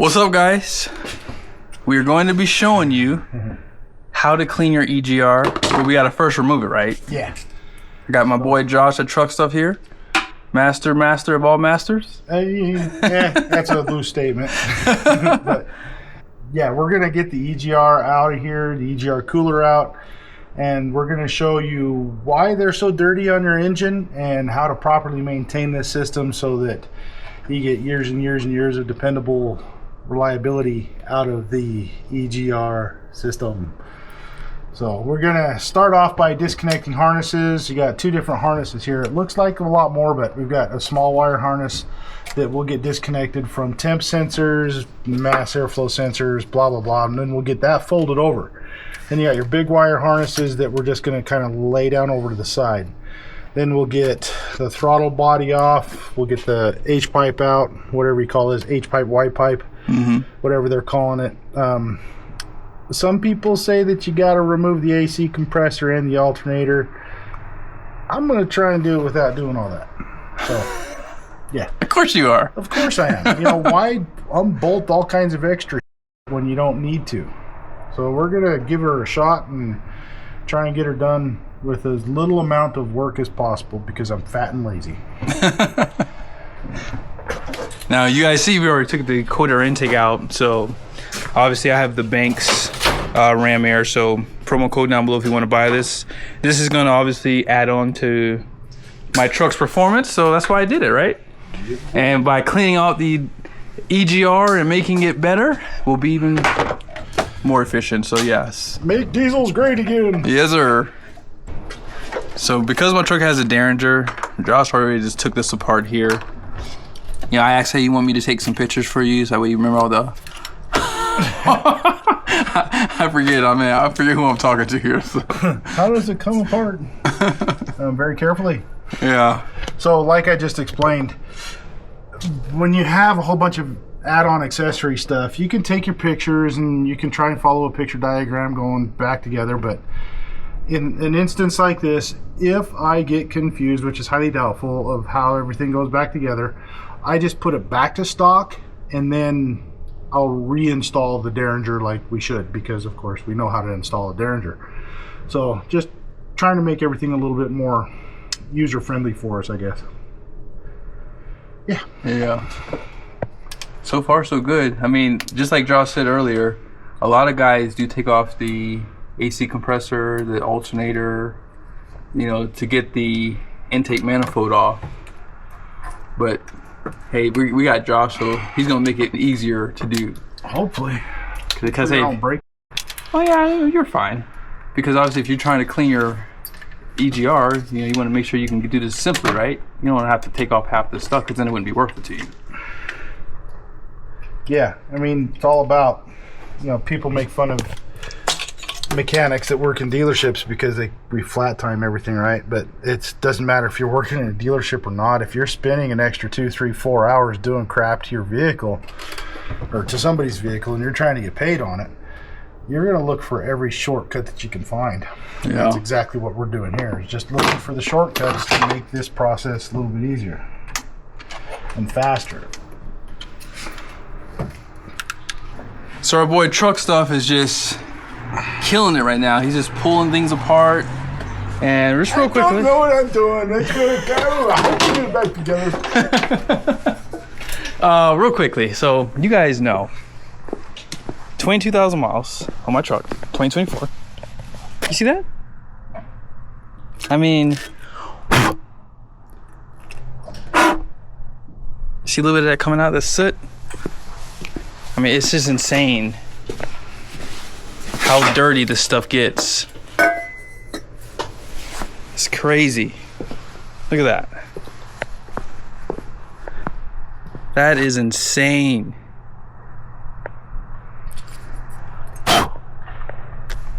What's up, guys? We are going to be showing you how to clean your EGR, but we gotta first remove it, right? Yeah. I got my boy Josh at Truck Stuff here. Master of all masters. Yeah, that's a loose statement. But yeah, we're gonna get the EGR out of here, the EGR cooler out, and we're gonna show you why they're so dirty on your engine and how to properly maintain this system so that you get years and years and years of dependable reliability out of the EGR system. So we're gonna start off by disconnecting harnesses. You got two different harnesses here. It looks like a lot more, but we've got a small wire harness that will get disconnected from temp sensors, mass airflow sensors, blah blah blah, and then we'll get that folded over. Then you got your big wire harnesses that we're just gonna kind of lay down over to the side. Then we'll get the throttle body off. We'll get the H pipe out, whatever you call this, H pipe, Y pipe, whatever they're calling it. Some people say that you got to remove the AC compressor and the alternator. I'm going to try and do it without doing all that. So, yeah. Of course you are. Of course I am. You know, why unbolt all kinds of extra when you don't need to? So we're going to give her a shot and try and get her done with as little amount of work as possible because I'm fat and lazy. Now, you guys see we already took the quarter intake out, so obviously I have the Banks Ram Air, so promo code down below if you want to buy this. This is going to obviously add on to my truck's performance, so that's why I did it, right? And by cleaning out the EGR and making it better, we'll be even more efficient, so yes. Make diesels great again. Yes, sir. So because my truck has a Derringer, Josh already just took this apart here. You know, I asked, hey, you want me to take some pictures for you so that way you remember all the... I forget who I'm talking to here. So. How does it come apart? Very carefully. Yeah. So like I just explained, when you have a whole bunch of add-on accessory stuff, you can take your pictures and you can try and follow a picture diagram going back together, but in an instance like this, if I get confused, which is highly doubtful, of how everything goes back together, I just put it back to stock and then I'll reinstall the Derringer like we should, because of course we know how to install a Derringer. So just trying to make everything a little bit more user-friendly for us, I guess. Yeah. So far so good. I mean, just like Josh said earlier, a lot of guys do take off the AC compressor, the alternator, you know, to get the intake manifold off. But hey, we got Josh, so he's gonna make it easier to do. Hopefully. Because hey, don't break. Oh yeah, you're fine. Because obviously, if you're trying to clean your EGR, you know, you want to make sure you can do this simply, right? You don't want to have to take off half the stuff, because then it wouldn't be worth it to you. Yeah, I mean, it's all about, you know, people make fun of mechanics that work in dealerships because we flat time everything, right? But it doesn't matter if you're working in a dealership or not. If you're spending an extra 2, 3, 4 hours doing crap to your vehicle or to somebody's vehicle and you're trying to get paid on it, you're going to look for every shortcut that you can find. Yeah. That's exactly what we're doing here, is just looking for the shortcuts to make this process a little bit easier and faster. So our boy Truck Stuff is just killing it right now. He's just pulling things apart. And just real quickly, I don't know what I'm doing. That's good. I hope we get it back together. real quickly, so you guys know 22,000 miles on my truck, 2024. You see that? I mean, see a little bit of that coming out of the soot? I mean, it's just insane how dirty this stuff gets. It's crazy. Look at that. That is insane.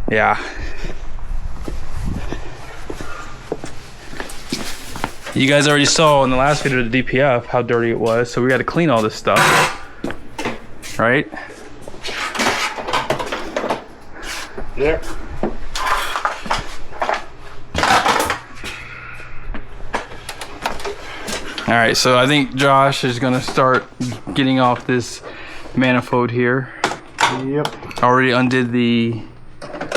Yeah. You guys already saw in the last video of the DPF how dirty it was, so we got to clean all this stuff, right? Yep. All right, so I think Josh is gonna start getting off this manifold here. Yep. Already undid the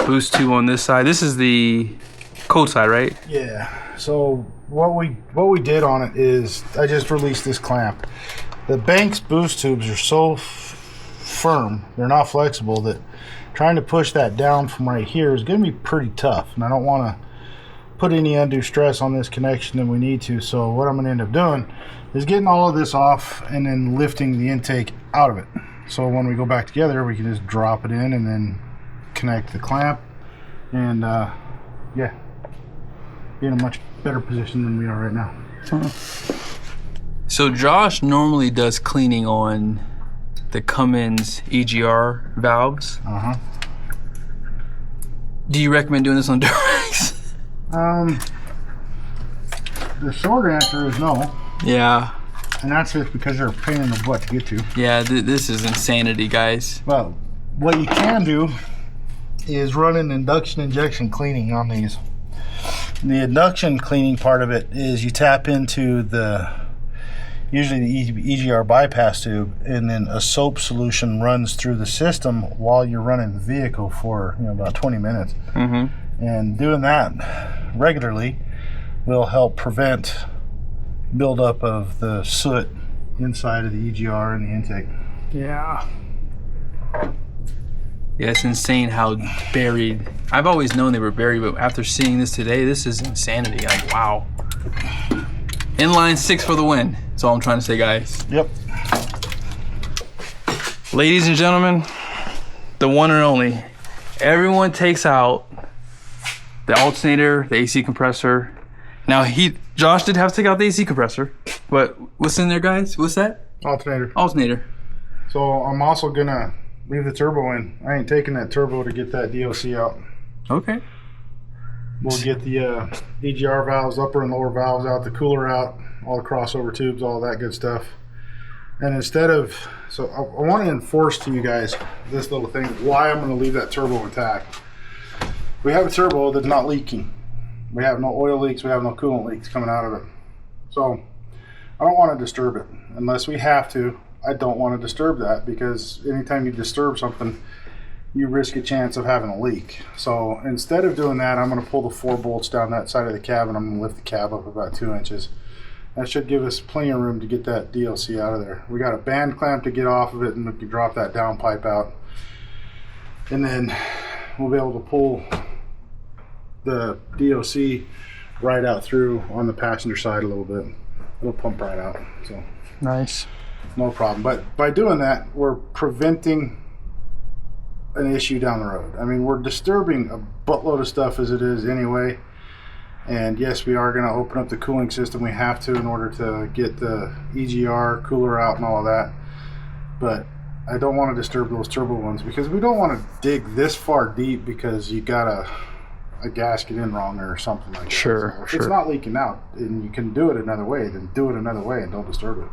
boost tube on this side. This is the cold side, right? Yeah. So what we did on it is I just released this clamp. The Banks boost tubes are so firm, they're not flexible, that trying to push that down from right here is going to be pretty tough, and I don't want to put any undue stress on this connection than we need to. So what I'm going to end up doing is getting all of this off and then lifting the intake out of it. So when we go back together, we can just drop it in and then connect the clamp, and yeah, be in a much better position than we are right now. So Josh normally does cleaning on the Cummins EGR valves. Do you recommend doing this on Duramax? The short answer is no. Yeah. And that's just because they're a pain in the butt to get to. Yeah, this is insanity, guys. Well, what you can do is run an induction injection cleaning on these. The induction cleaning part of it is you tap into usually the EGR bypass tube, and then a soap solution runs through the system while you're running the vehicle for about 20 minutes. And doing that regularly will help prevent buildup of the soot inside of the EGR and the intake. Yeah. Yeah, it's insane how buried. I've always known they were buried, but after seeing this today, this is insanity. Like, wow. Inline 6 for the win. That's all I'm trying to say, guys. Yep. Ladies and gentlemen, the one and only. Everyone takes out the alternator, the AC compressor. Now, Josh did have to take out the AC compressor, but what's in there, guys? What's that? Alternator. Alternator. So I'm also gonna leave the turbo in. I ain't taking that turbo to get that DOC out. Okay. We'll get the EGR valves, upper and lower valves out, the cooler out, all the crossover tubes, all that good stuff. And instead of, so I want to enforce to you guys this little thing, why I'm going to leave that turbo intact. We have a turbo that's not leaking. We have no oil leaks, we have no coolant leaks coming out of it. So I don't want to disturb it unless we have to. I don't want to disturb that, because anytime you disturb something, you risk a chance of having a leak. So instead of doing that, I'm going to pull the 4 bolts down that side of the cab, and I'm going to lift the cab up about 2 inches. That should give us plenty of room to get that DLC out of there. We got a band clamp to get off of it, and we can drop that down pipe out. And then we'll be able to pull the DOC right out through on the passenger side a little bit. It'll pump right out. So Nice. No problem. But by doing that, we're preventing an issue down the road. I mean, we're disturbing a buttload of stuff as it is anyway. And yes, we are going to open up the cooling system. We have to in order to get the EGR cooler out and all of that. But I don't want to disturb those turbo ones, because we don't want to dig this far deep because you got a gasket in wrong or something like that. Sure, So if sure. it's not leaking out and you can do it another way, then do it another way and don't disturb it.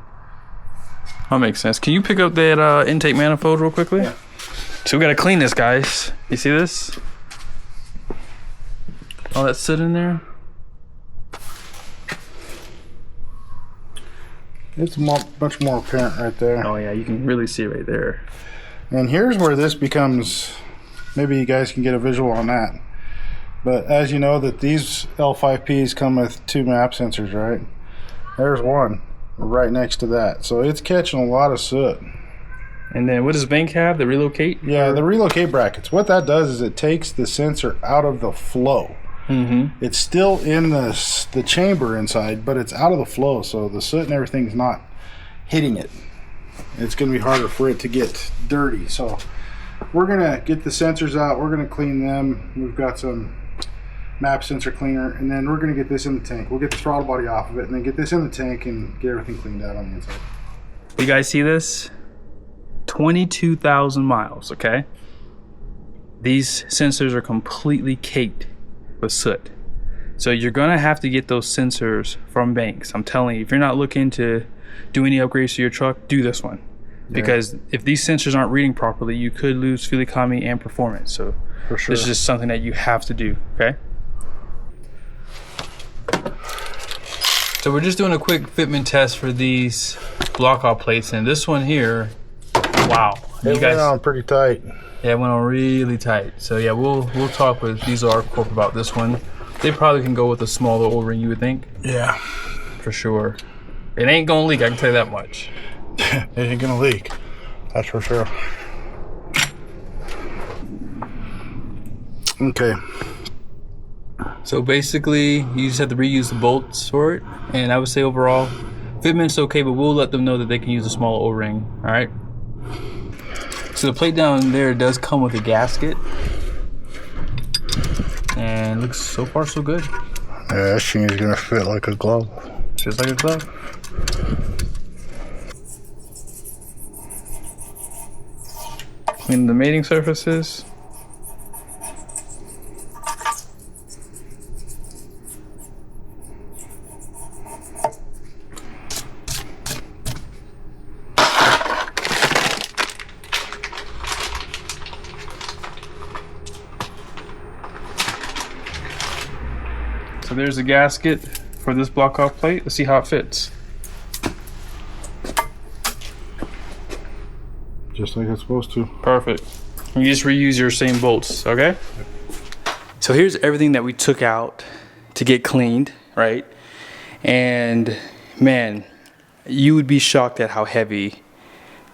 That makes sense. Can you pick up that intake manifold real quickly? Yeah. So we got to clean this, guys. You see this? All that soot in there? It's much more apparent right there. Oh yeah, you can really see it right there. And here's where this becomes, maybe you guys can get a visual on that. But as you know, that these L5Ps come with 2 map sensors, right? There's one right next to that. So it's catching a lot of soot. And then what does Bank have? The relocate? Yeah, the relocate brackets. What that does is it takes the sensor out of the flow. Mm-hmm. It's still in the chamber inside, but it's out of the flow, so the soot and everything's not hitting it. It's going to be harder for it to get dirty. So we're going to get the sensors out. We're going to clean them. We've got some map sensor cleaner, and then we're going to get this in the tank. We'll get the throttle body off of it, and then get this in the tank and get everything cleaned out on the inside. You guys see this? 22,000 miles, okay? These sensors are completely caked with soot. So you're gonna have to get those sensors from Banks. I'm telling you, if you're not looking to do any upgrades to your truck, do this one. Because if these sensors aren't reading properly, you could lose fuel economy and performance. So For sure. this is just something that you have to do, okay? So we're just doing a quick fitment test for these blockoff plates, and this one here Wow. It went on pretty tight. Yeah, it went on really tight. So yeah, we'll talk with DieselR Corp about this one. They probably can go with a smaller O-ring, you would think. Yeah. For sure. It ain't gonna leak, I can tell you that much. It ain't gonna leak. That's for sure. Okay. So basically, you just have to reuse the bolts for it. And I would say overall, fitment's okay, but we'll let them know that they can use a small O-ring, all right? So the plate down there does come with a gasket. And looks so far so good. Yeah, this thing is gonna fit like a glove. Just like a glove. Clean the mating surfaces. So there's a gasket for this block-off plate. Let's see how it fits. Just like it's supposed to. Perfect. You just reuse your same bolts, okay? So here's everything that we took out to get cleaned, right? And man, you would be shocked at how heavy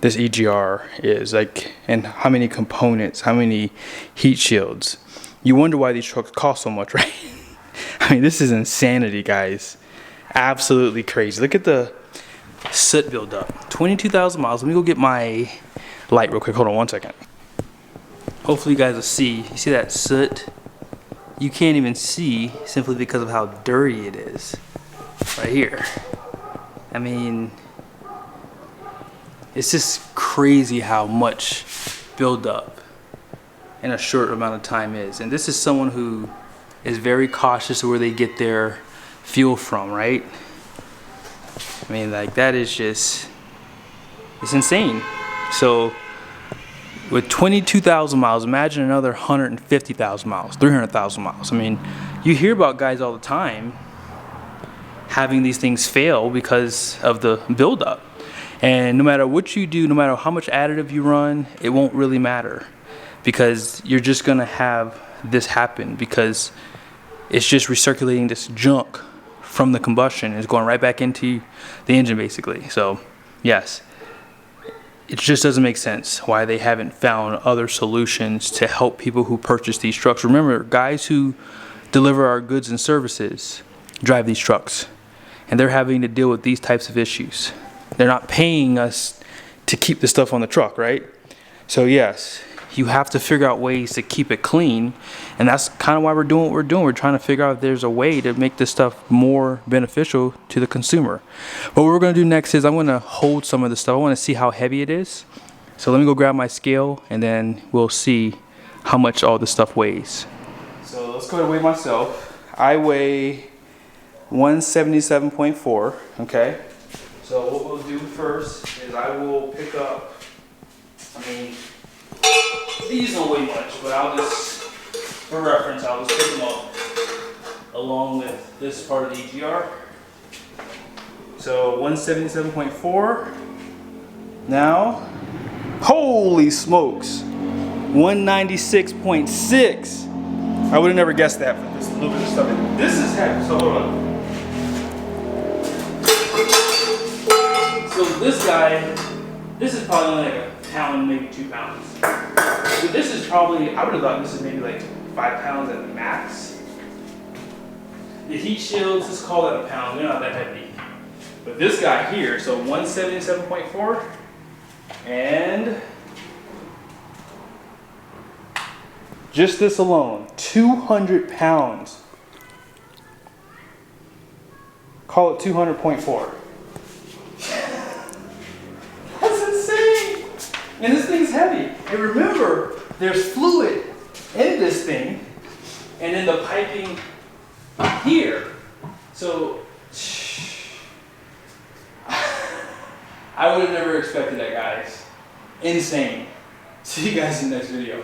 this EGR is, like, and how many components, how many heat shields. You wonder why these trucks cost so much, right? I mean, this is insanity, guys. Absolutely crazy. Look at the soot buildup. 22,000 miles. Let me go get my light real quick. Hold on one second. Hopefully you guys will see. You see that soot? You can't even see simply because of how dirty it is. Right here. I mean, it's just crazy how much buildup in a short amount of time is. And this is someone who is very cautious of where they get their fuel from, right? I mean, like, that is just, it's insane. So with 22,000 miles, imagine another 150,000 miles, 300,000 miles. I mean, you hear about guys all the time having these things fail because of the buildup. And no matter what you do, no matter how much additive you run, it won't really matter, because you're just gonna have this happen, because it's just recirculating this junk from the combustion. It's going right back into the engine, basically. So yes, it just doesn't make sense why they haven't found other solutions to help people who purchase these trucks. Remember, guys who deliver our goods and services drive these trucks, and they're having to deal with these types of issues. They're not paying us to keep the stuff on the truck, right? So yes, you have to figure out ways to keep it clean, and that's kind of why we're doing what we're doing. We're trying to figure out if there's a way to make this stuff more beneficial to the consumer. But what we're going to do next is I'm going to hold some of the stuff. I want to see how heavy it is. So let me go grab my scale, and then we'll see how much all this stuff weighs. So let's go ahead and weigh myself. I weigh 177.4, okay? So what we'll do first is I will pick up, these don't weigh much, but I'll just, for reference, I'll just pick them up along with this part of the EGR. So 177.4. Now, holy smokes, 196.6. I would have never guessed that for this little bit of stuff. This is heavy, so hold on. So this guy, this is probably only like a pound, maybe 2 pounds. But this is probably, I would have thought this is maybe like 5 pounds at the max. The heat shields, let's call that a pound, they're not that heavy. But this guy here, so 177.4, and just this alone, 200 pounds. Call it 200.4. That's insane! And this thing's heavy. And remember, there's fluid in this thing, and then the piping here. So, I would have never expected that, guys. Insane. See you guys in the next video.